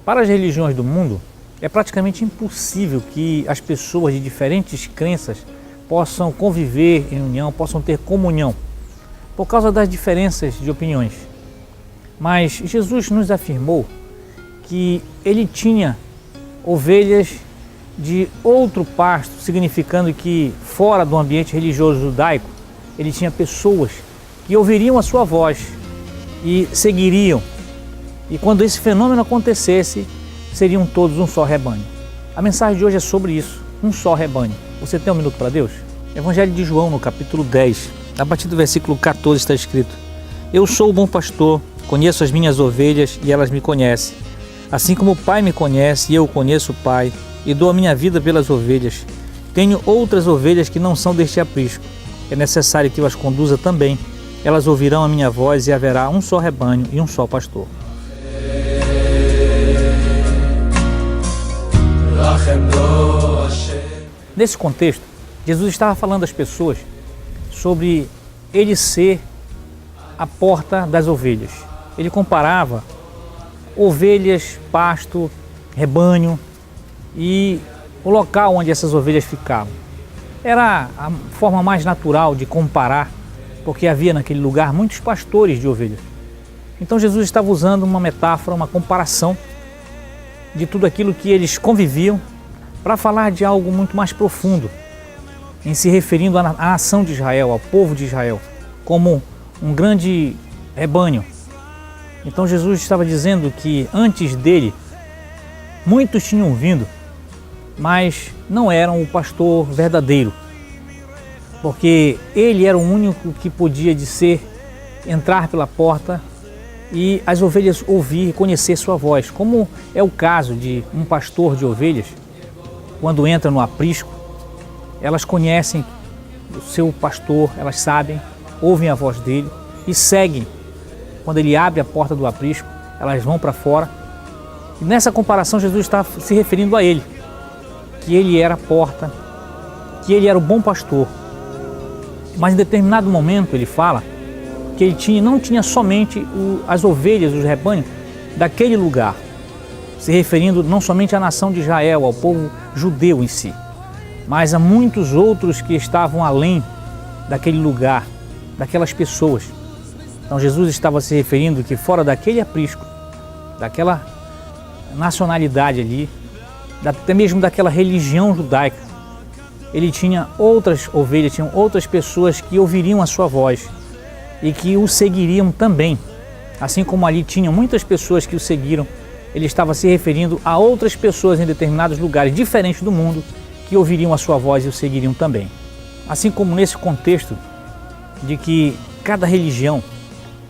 Para as religiões do mundo, é praticamente impossível que as pessoas de diferentes crenças possam conviver em união, possam ter comunhão, por causa das diferenças de opiniões. Mas Jesus nos afirmou que ele tinha ovelhas de outro pasto, significando que fora do ambiente religioso judaico, ele tinha pessoas que ouviriam a sua voz e seguiriam. E quando esse fenômeno acontecesse, seriam todos um só rebanho. A mensagem de hoje é sobre isso, um só rebanho. Você tem um minuto para Deus? Evangelho de João, no capítulo 10, a partir do versículo 14 está escrito: Eu sou o bom pastor, conheço as minhas ovelhas e elas me conhecem. Assim como o Pai me conhece e eu conheço o Pai, e dou a minha vida pelas ovelhas. Tenho outras ovelhas que não são deste aprisco. É necessário que eu as conduza também. Elas ouvirão a minha voz e haverá um só rebanho e um só pastor. Nesse contexto, Jesus estava falando às pessoas sobre ele ser a porta das ovelhas. Ele comparava ovelhas, pasto, rebanho e o local onde essas ovelhas ficavam. Era a forma mais natural de comparar, porque havia naquele lugar muitos pastores de ovelhas. Então Jesus estava usando uma metáfora, uma comparação de tudo aquilo que eles conviviam para falar de algo muito mais profundo, em se referindo à nação de Israel, ao povo de Israel, como um grande rebanho. Então Jesus estava dizendo que antes dele, muitos tinham vindo, mas não eram o pastor verdadeiro, porque ele era o único que podia entrar pela porta e as ovelhas ouvir e conhecer sua voz, como é o caso de um pastor de ovelhas. Quando entra no aprisco, elas conhecem o seu pastor, elas sabem, ouvem a voz dele e seguem. Quando ele abre a porta do aprisco, elas vão para fora. E nessa comparação, Jesus está se referindo a ele, que ele era a porta, que ele era o bom pastor. Mas em determinado momento ele fala que ele não tinha somente as ovelhas, os rebanhos daquele lugar, se referindo não somente à nação de Israel, ao povo judeu em si, mas a muitos outros que estavam além daquele lugar, daquelas pessoas. Então Jesus estava se referindo que fora daquele aprisco, daquela nacionalidade ali, até mesmo daquela religião judaica, ele tinha outras ovelhas, tinham outras pessoas que ouviriam a sua voz e que o seguiriam também. Assim como ali tinham muitas pessoas que o seguiram, ele estava se referindo a outras pessoas em determinados lugares diferentes do mundo que ouviriam a sua voz e o seguiriam também. Assim como nesse contexto de que cada religião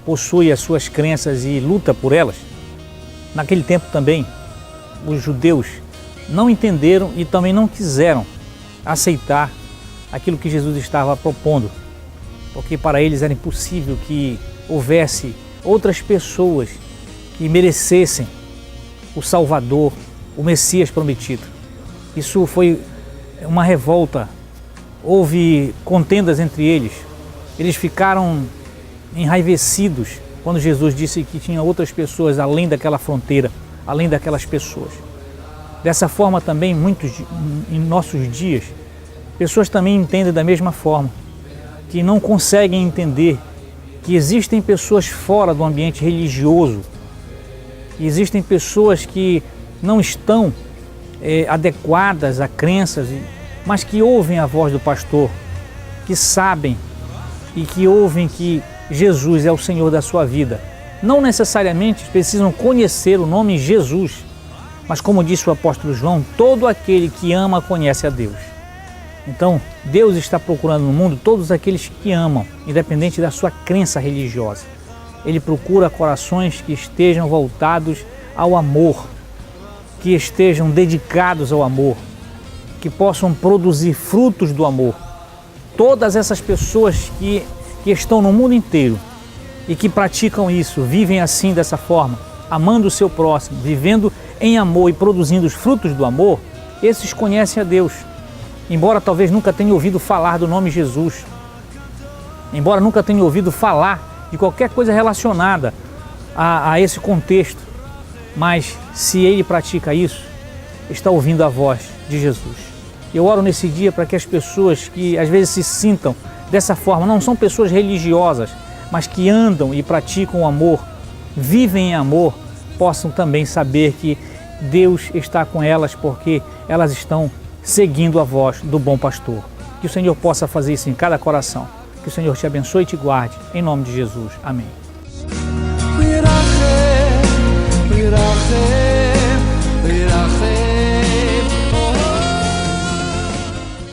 possui as suas crenças e luta por elas, naquele tempo também os judeus não entenderam e também não quiseram aceitar aquilo que Jesus estava propondo, porque para eles era impossível que houvesse outras pessoas que merecessem o Salvador, o Messias prometido. Isso foi uma revolta, houve contendas entre eles, eles ficaram enraivecidos quando Jesus disse que tinha outras pessoas além daquela fronteira, além daquelas pessoas. Dessa forma também, em nossos dias, pessoas também entendem da mesma forma, que não conseguem entender que existem pessoas fora do ambiente religioso, que existem pessoas que não estão adequadas a crenças, mas que ouvem a voz do pastor, que sabem e que ouvem que Jesus é o Senhor da sua vida. Não necessariamente precisam conhecer o nome Jesus, mas como disse o apóstolo João, todo aquele que ama conhece a Deus. Então, Deus está procurando no mundo todos aqueles que amam, independente da sua crença religiosa. Ele procura corações que estejam voltados ao amor, que estejam dedicados ao amor, que possam produzir frutos do amor. Todas essas pessoas que estão no mundo inteiro e que praticam isso, vivem assim, dessa forma, amando o seu próximo, vivendo em amor e produzindo os frutos do amor, esses conhecem a Deus. Embora talvez nunca tenha ouvido falar do nome Jesus, embora nunca tenha ouvido falar de qualquer coisa relacionada a esse contexto, mas se ele pratica isso, está ouvindo a voz de Jesus. Eu oro nesse dia para que as pessoas que às vezes se sintam dessa forma, não são pessoas religiosas, mas que andam e praticam o amor, vivem em amor, possam também saber que Deus está com elas porque elas estão seguindo a voz do bom pastor. Que o Senhor possa fazer isso em cada coração. Que o Senhor te abençoe e te guarde. Em nome de Jesus. Amém.